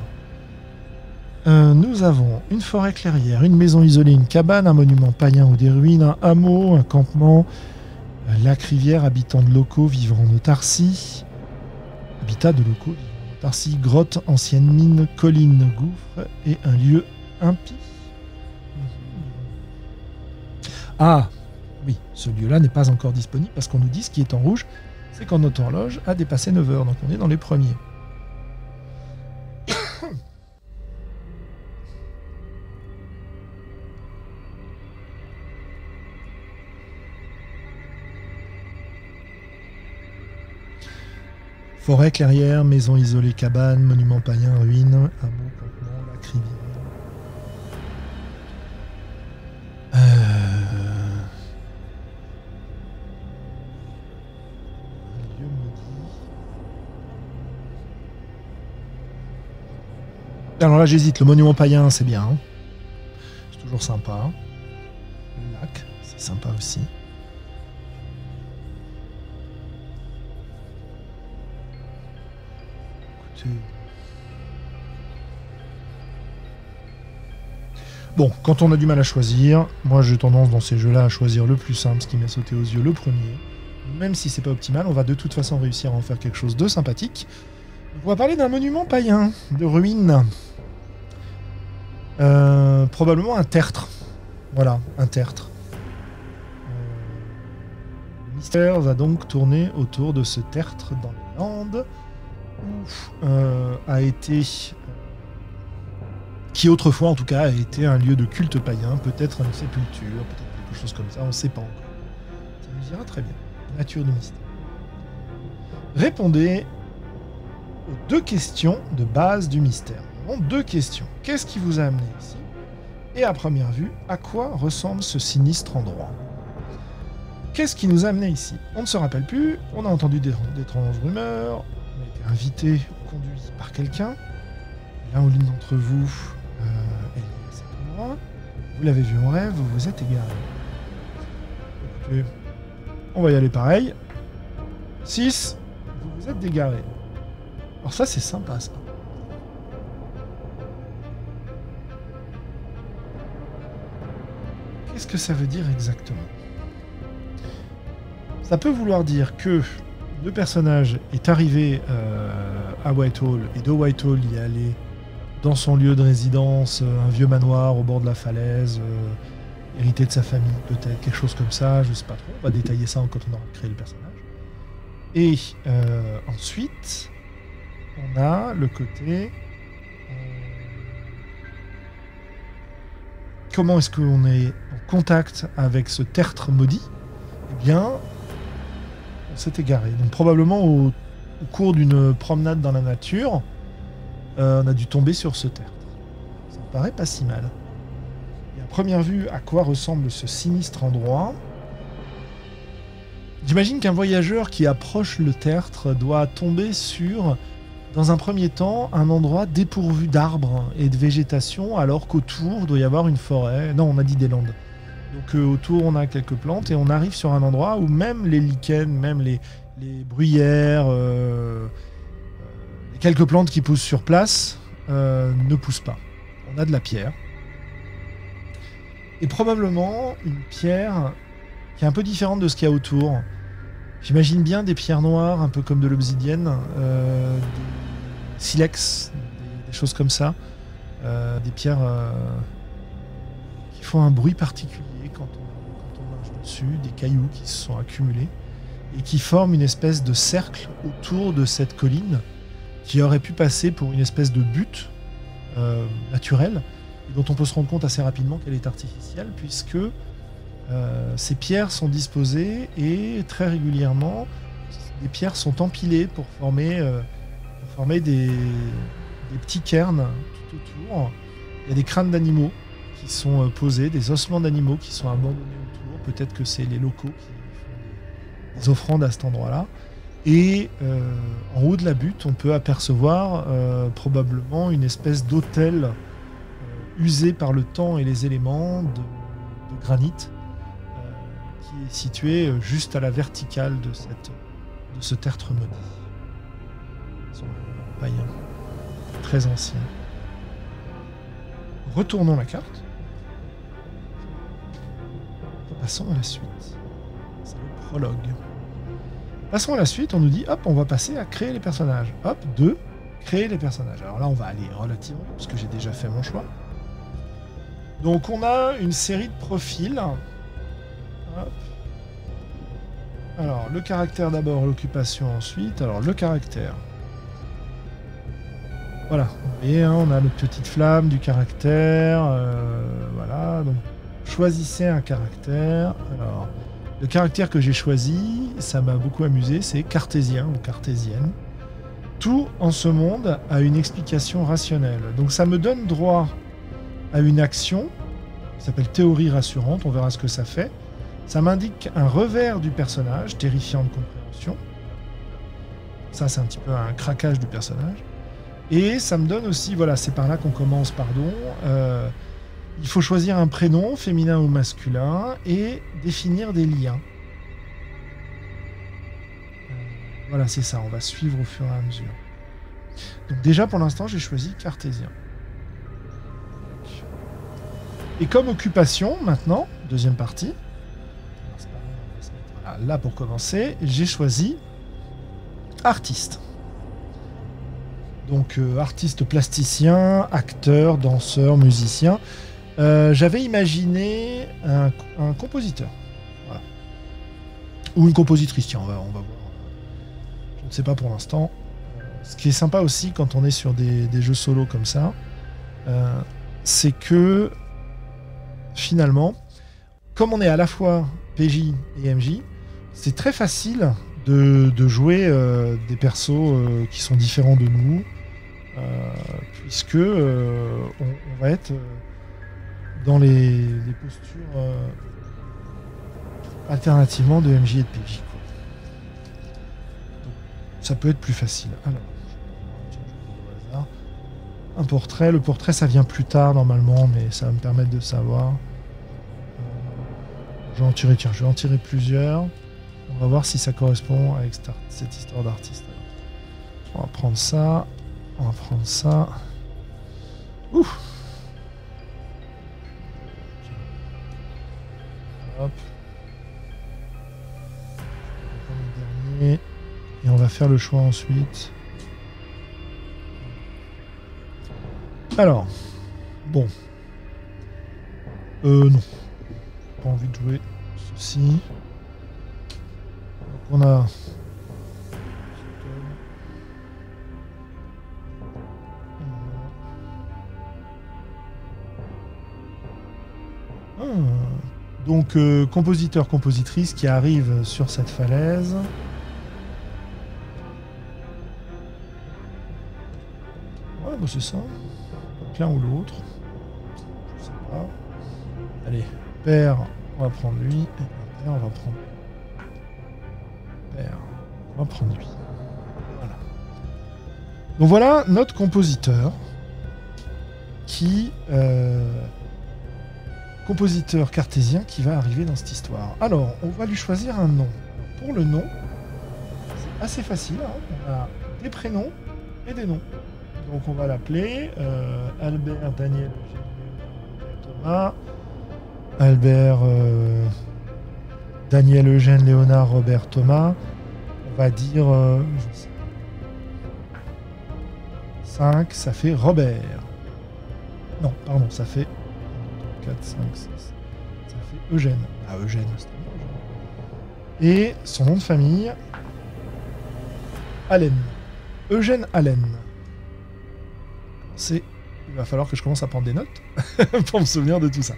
nous avons une forêt clairière, une maison isolée, une cabane, un monument païen ou des ruines, un hameau, un campement, lac, rivière, habitants de locaux vivant en autarcie, habitat de locaux vivant en autarcie, grotte, ancienne mine, colline, gouffre et un lieu impie. Ah, oui, ce lieu-là n'est pas encore disponible parce qu'on nous dit ce qui est en rouge, c'est quand notre horloge a dépassé 9 heures, donc on est dans les premiers. Forêt, clairière, maison isolée, cabane, monument païen, ruine, hameau, campement, lac, rivière. Un lieu maudit. Alors là, j'hésite. Le monument païen, c'est bien. C'est toujours sympa. Le lac, c'est sympa aussi. écoutez... Bon, quand on a du mal à choisir, moi j'ai tendance dans ces jeux-là à choisir le plus simple, ce qui m'est sauté aux yeux le premier. Même si c'est pas optimal, on va de toute façon réussir à en faire quelque chose de sympathique. On va parler d'un monument païen, de ruines. Probablement un tertre. Voilà, un tertre. Le mystère va donc tourner autour de ce tertre dans les Landes, où a été... qui autrefois en tout cas a été un lieu de culte païen, peut-être une sépulture, peut-être quelque chose comme ça, on ne sait pas encore. Ça nous ira très bien. Nature du mystère. Répondez aux 2 questions de base du mystère. Bon, 2 questions. Qu'est-ce qui vous a amené ici? Et à première vue, à quoi ressemble ce sinistre endroit? Qu'est-ce qui nous a amené ici? On ne se rappelle plus, on a entendu d'étranges rumeurs, on a été invité ou conduit par quelqu'un. L'un ou l'une d'entre vous est lié à cet endroit. Vous l'avez vu en rêve, vous vous êtes égaré. Écoutez, on va y aller pareil. 6, vous vous êtes égaré. Alors ça, c'est sympa, ça. Qu'est-ce que ça veut dire exactement? Ça peut vouloir dire que le personnage est arrivé à Whitehall et de Whitehall il est allé dans son lieu de résidence, un vieux manoir au bord de la falaise, hérité de sa famille peut-être, quelque chose comme ça, je sais pas trop. On va détailler ça quand on aura créé le personnage. Et ensuite, on a le côté... comment est-ce qu'on est en contact avec ce tertre maudit? Eh bien, on s'est égaré. Donc probablement au cours d'une promenade dans la nature, on a dû tomber sur ce tertre. Ça me paraît pas si mal. Et à première vue, à quoi ressemble ce sinistre endroit? J'imagine qu'un voyageur qui approche le tertre doit tomber sur, dans un premier temps, un endroit dépourvu d'arbres et de végétation, alors qu'autour doit y avoir une forêt. Non, on a dit des landes. Donc autour, on a quelques plantes et on arrive sur un endroit où même les lichens, même les bruyères, les quelques plantes qui poussent sur place ne poussent pas. On a de la pierre. Et probablement une pierre qui est un peu différente de ce qu'il y a autour. J'imagine bien des pierres noires, un peu comme de l'obsidienne, des silex, des choses comme ça. Des pierres qui font un bruit particulier quand on marche dessus, des cailloux qui se sont accumulés et qui forment une espèce de cercle autour de cette colline qui aurait pu passer pour une espèce de butte naturelle et dont on peut se rendre compte assez rapidement qu'elle est artificielle puisque ces pierres sont disposées et très régulièrement des pierres sont empilées pour former des petits cairns tout autour. Il y a des crânes d'animaux qui sont posés, des ossements d'animaux qui sont abandonnés autour. Peut-être que c'est les locaux qui font des offrandes à cet endroit-là. Et en haut de la butte, on peut apercevoir probablement une espèce d'autel usé par le temps et les éléments de granit qui est situé juste à la verticale de ce tertre maudit. Son païen, très ancien. Retournons la carte. Passons à la suite. C'est le prologue. Passons à la suite, on nous dit, hop, on va passer à créer les personnages. Hop, 2, créer les personnages. Alors là, on va aller relativement, parce que j'ai déjà fait mon choix. Donc on a une série de profils. Hop. Alors, le caractère d'abord, l'occupation ensuite. Alors, le caractère. Voilà, vous voyez, hein, on a notre petite flamme du caractère. Voilà, donc choisissez un caractère. Alors, le caractère que j'ai choisi, ça m'a beaucoup amusé, c'est cartésien ou cartésienne. Tout en ce monde a une explication rationnelle. Donc ça me donne droit à une action qui s'appelle théorie rassurante, on verra ce que ça fait. Ça m'indique un revers du personnage, terrifiant de compréhension. Ça, c'est un petit peu un craquage du personnage. Et ça me donne aussi, voilà, c'est par là qu'on commence, pardon. Il faut choisir un prénom, féminin ou masculin, et définir des liens. Voilà, c'est ça, on va suivre au fur et à mesure. Donc déjà, pour l'instant, j'ai choisi cartésien. Et comme occupation, maintenant, deuxième partie, voilà, là pour commencer, j'ai choisi artiste. Donc artiste plasticien, acteur, danseur, musicien. J'avais imaginé un compositeur. Voilà. Ou une compositrice, tiens, on va voir. Je ne sais pas pour l'instant. Ce qui est sympa aussi quand on est sur des jeux solo comme ça, c'est que finalement, comme on est à la fois PJ et MJ, c'est très facile de jouer des persos qui sont différents de nous, puisque on va être dans les postures alternativement de MJ et de PJ. Quoi. Donc, ça peut être plus facile. Alors, au hasard. Un portrait. Le portrait, ça vient plus tard normalement, mais ça va me permettre de savoir. Je vais en tirer plusieurs. On va voir si ça correspond avec cette histoire d'artiste. On va prendre ça. On va prendre ça. Ouf. Hop. Le dernier. Et on va faire le choix ensuite. Alors. Bon. Non. Pas envie de jouer ceci. Donc on a donc compositeur, compositrice qui arrive sur cette falaise. Ouais, bah c'est ça. L'un ou l'autre. Je sais pas. Allez. Père, on va prendre lui, et père, on va prendre père, on va prendre lui. Voilà. Donc voilà notre compositeur qui compositeur cartésien qui va arriver dans cette histoire. Alors, on va lui choisir un nom. Pour le nom, c'est assez facile. Hein. On a des prénoms et des noms. Donc on va l'appeler Albert, Daniel, Eugène, Thomas. Albert, Daniel, Eugène, Léonard, Robert, Thomas. On va dire 5, ça fait Robert. Non, pardon, ça fait 4, 5, 6. Ça fait Eugène. Ah, Eugène, c'est Eugène. Et son nom de famille, Allen. Eugène Allen. Il va falloir que je commence à prendre des notes pour me souvenir de tout ça.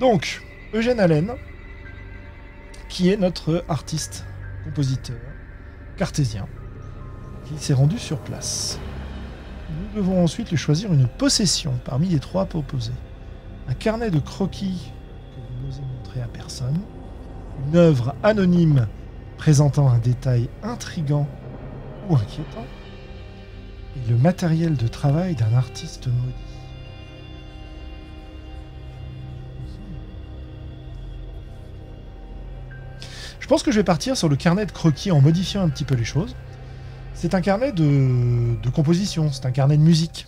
Donc, Eugène Allen, qui est notre artiste, compositeur, cartésien, qui s'est rendu sur place. Nous devons ensuite lui choisir une possession parmi les 3 proposés. Un carnet de croquis que vous n'osez montrer à personne, une œuvre anonyme présentant un détail intrigant ou inquiétant, et le matériel de travail d'un artiste maudit. Je pense que je vais partir sur le carnet de croquis en modifiant un petit peu les choses. C'est un carnet de composition, c'est un carnet de musique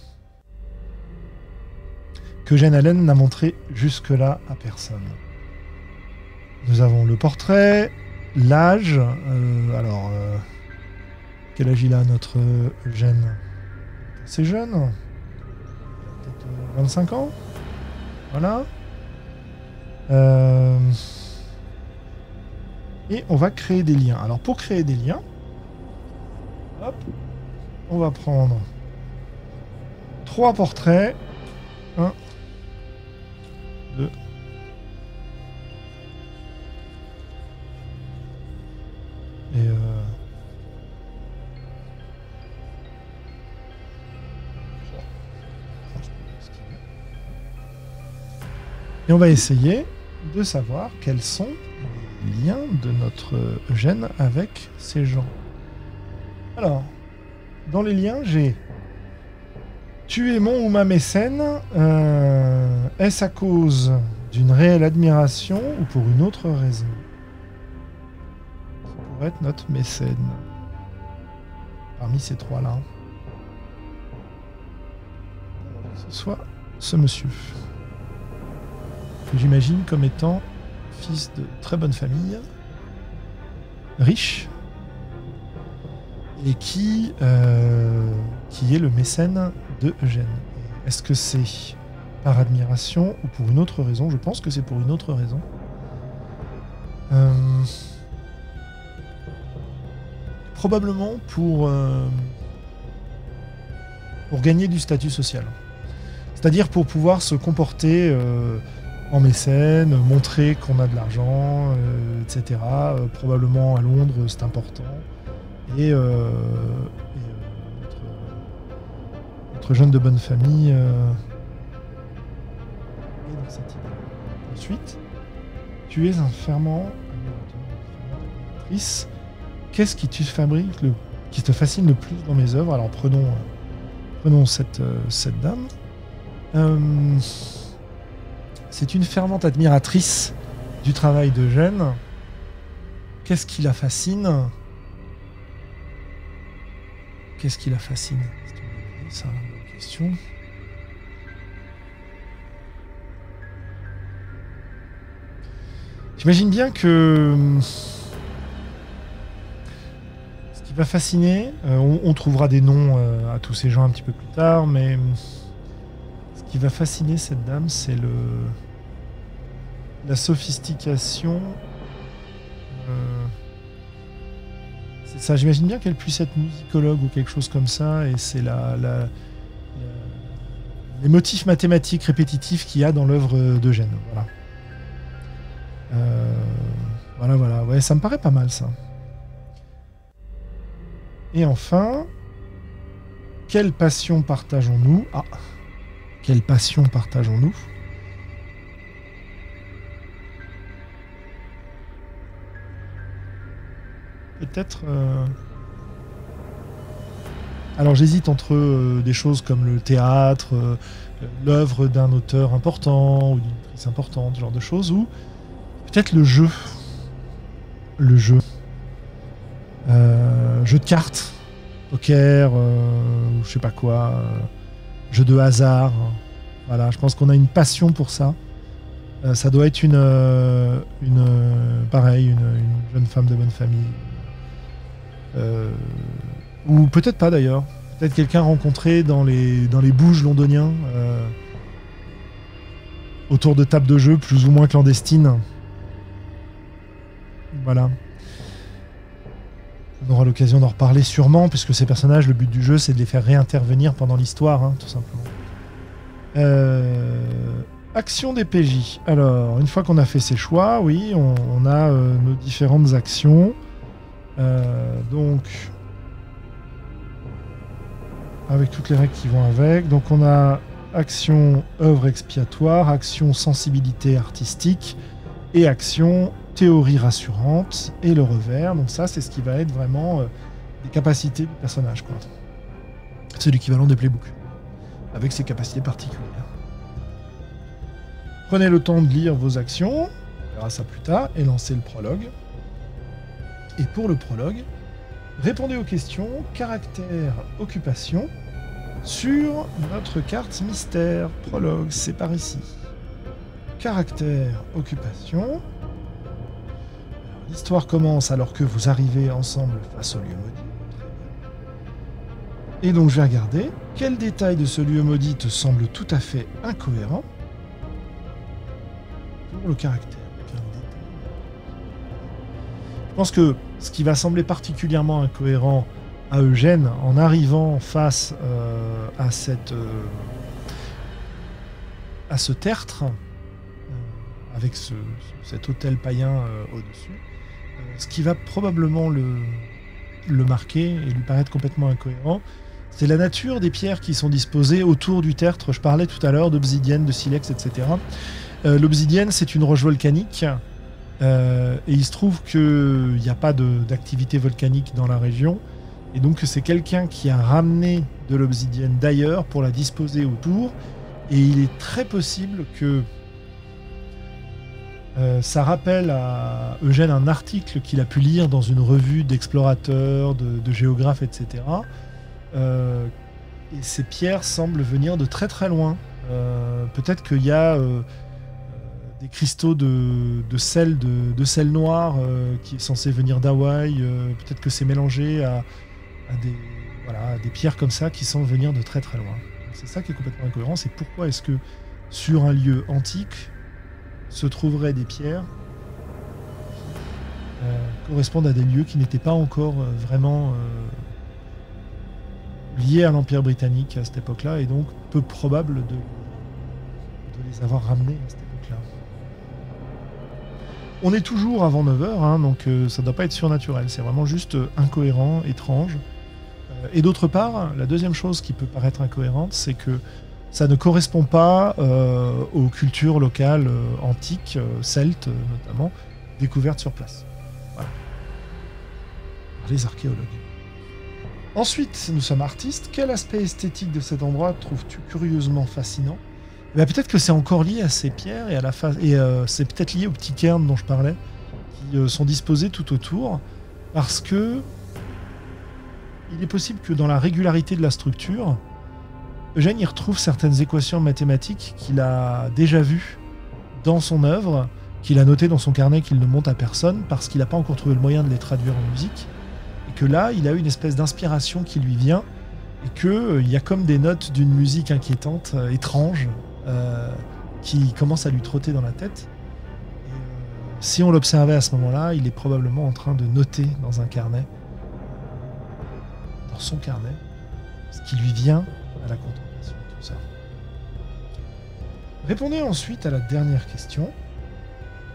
que Eugène Allen n'a montré jusque-là à personne. Nous avons le portrait, l'âge. Quel âge il a notre Eugène? C'est jeune. Peut-être 25 ans. Voilà. Et on va créer des liens. Alors pour créer des liens, hop, on va prendre 3 portraits. 1, 2. Et on va essayer de savoir quels sont les liens de notre Eugène avec ces gens. Alors, dans les liens, j'ai tu es mon ou ma mécène. Est-ce à cause d'une réelle admiration ou pour une autre raison? Ça pourrait être notre mécène. Parmi ces 3-là. ce soit ce monsieur. Que j'imagine comme étant fils de très bonne famille, riche, et qui est le mécène de Eugène. Est-ce que c'est par admiration ou pour une autre raison? Je pense que c'est pour une autre raison. Probablement pour gagner du statut social. C'est-à-dire pour pouvoir se comporter en mécène, montrer qu'on a de l'argent, etc. Probablement à Londres, c'est important. Et notre jeune de bonne famille est dans cette idée. Ensuite, tu es un fervent admiratrice. Qu'est-ce qui te fascine le plus dans mes œuvres? Alors prenons cette dame. C'est une fervente admiratrice du travail d'Eugène. Qu'est-ce qui la fascine? Qu'est-ce qui la fascine? C'est une bonne question. J'imagine bien que ce qui va fasciner, on trouvera des noms à tous ces gens un petit peu plus tard, mais ce qui va fasciner cette dame, c'est la sophistication. C'est ça, j'imagine bien qu'elle puisse être musicologue ou quelque chose comme ça, et c'est les motifs mathématiques répétitifs qu'il y a dans l'œuvre d'Eugène. Voilà. Ouais, ça me paraît pas mal, ça. Et enfin, quelle passion partageons-nous? Quelle passion partageons-nous? Peut-être... Alors j'hésite entre des choses comme le théâtre, l'œuvre d'un auteur important ou d'une actrice importante, ce genre de choses, ou peut-être le jeu. Le jeu. Jeu de cartes, poker, ou je sais pas quoi, jeu de hasard. Voilà, je pense qu'on a une passion pour ça. Ça doit être une jeune femme de bonne famille. Ou peut-être pas d'ailleurs. Peut-être quelqu'un rencontré dans les bouges londoniens, autour de tables de jeu plus ou moins clandestines. Voilà. On aura l'occasion d'en reparler sûrement, puisque ces personnages, le but du jeu, c'est de les faire réintervenir pendant l'histoire, hein, tout simplement. Action des PJ. Alors, une fois qu'on a fait ses choix, oui, on a nos différentes actions. Donc, avec toutes les règles qui vont avec. Donc, on a action œuvre expiatoire, action sensibilité artistique et action théorie rassurante et le revers. Donc ça, c'est ce qui va être vraiment des capacités du personnage, quoi. C'est l'équivalent des playbooks, avec ses capacités particulières. Prenez le temps de lire vos actions, on verra ça plus tard, et lancez le prologue. Et pour le prologue, répondez aux questions caractère, occupation sur notre carte mystère. Prologue, c'est par ici. Caractère, occupation. L'histoire commence alors que vous arrivez ensemble face au lieu maudit. Et donc je vais regarder quel détail de ce lieu maudit te semble tout à fait incohérent pour le caractère. Je pense que ce qui va sembler particulièrement incohérent à Eugène en arrivant face à ce tertre, avec cet hôtel païen au-dessus, ce qui va probablement le marquer et lui paraître complètement incohérent, c'est la nature des pierres qui sont disposées autour du tertre. Je parlais tout à l'heure d'obsidienne, de silex, etc. L'obsidienne, c'est une roche volcanique, et il se trouve qu'il n'y a pas d'activité volcanique dans la région, et donc c'est quelqu'un qui a ramené de l'obsidienne d'ailleurs pour la disposer autour, et il est très possible que ça rappelle à Eugène un article qu'il a pu lire dans une revue d'explorateurs, de géographes, etc., et ces pierres semblent venir de très très loin. Peut-être qu'il y a des cristaux de sel noir qui est censé venir d'Hawaï. Peut-être que c'est mélangé à des pierres comme ça qui semblent venir de très très loin. C'est ça qui est complètement incohérent. C'est pourquoi est-ce que sur un lieu antique se trouveraient des pierres qui correspondent à des lieux qui n'étaient pas encore vraiment liés à l'Empire britannique à cette époque-là, et donc peu probable de les avoir ramenés à cette époque-là. On est toujours avant 9h, donc ça ne doit pas être surnaturel, c'est vraiment juste incohérent, étrange. Et d'autre part, la deuxième chose qui peut paraître incohérente, c'est que ça ne correspond pas aux cultures locales antiques, celtes notamment, découvertes sur place. Voilà. Par les archéologues. Ensuite, nous sommes artistes. Quel aspect esthétique de cet endroit trouves-tu curieusement fascinant ? Peut-être que c'est encore lié à ces pierres et à la face, et c'est peut-être lié aux petits cairns dont je parlais, qui sont disposés tout autour, parce que il est possible que dans la régularité de la structure, Eugène y retrouve certaines équations mathématiques qu'il a déjà vues dans son œuvre, qu'il a notées dans son carnet, qu'il ne montre à personne, parce qu'il n'a pas encore trouvé le moyen de les traduire en musique, et que là, il a eu une espèce d'inspiration qui lui vient, et qu'il y a comme des notes d'une musique inquiétante, étrange, qui commence à lui trotter dans la tête. Et, si on l'observait à ce moment-là, il est probablement en train de noter dans un carnet, dans son carnet, ce qui lui vient à la contemplation de tout ça. Répondez ensuite à la dernière question.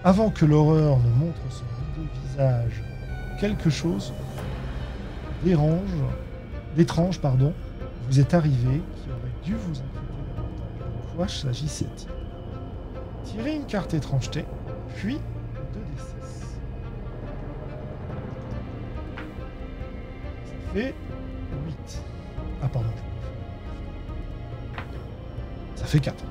Avant que l'horreur ne montre son hideux visage, quelque chose d'étrange, vous est arrivé qui aurait dû vous inquiéter davantage. De quoi s'agissait-il ? Tirez une carte étrangeté, puis 2d6. Ça fait 8. Ah pardon. Ça fait 4.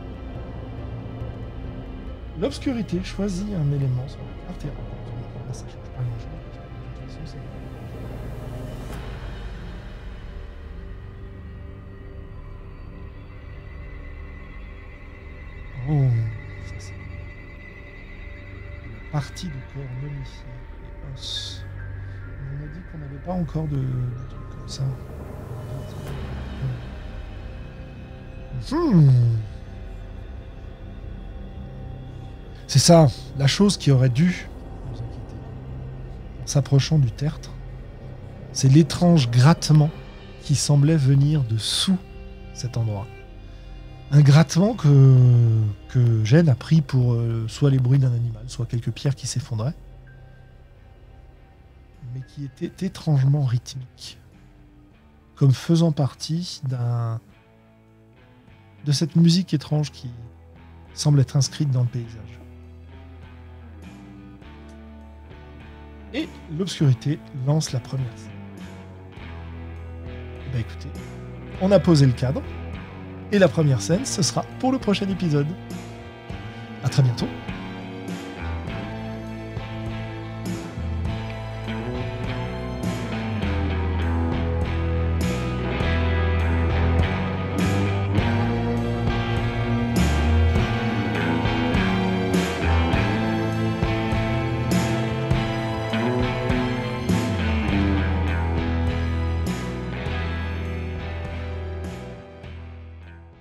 L'obscurité choisit un élément sur la carte et rapporte. Là, ça change pas grand-chose. De toute façon, c'est... Oh, ça c'est... La partie de corps momifié et os. On a dit qu'on n'avait pas encore de trucs comme ça. C'est ça, la chose qui aurait dû nous inquiéter en s'approchant du tertre, c'est l'étrange grattement qui semblait venir de sous cet endroit. Un grattement que Gênes a pris pour soit les bruits d'un animal, soit quelques pierres qui s'effondraient, mais qui était étrangement rythmique, comme faisant partie de cette musique étrange qui semble être inscrite dans le paysage. Et l'obscurité lance la première scène. Écoutez, on a posé le cadre, et la première scène, ce sera pour le prochain épisode. À très bientôt.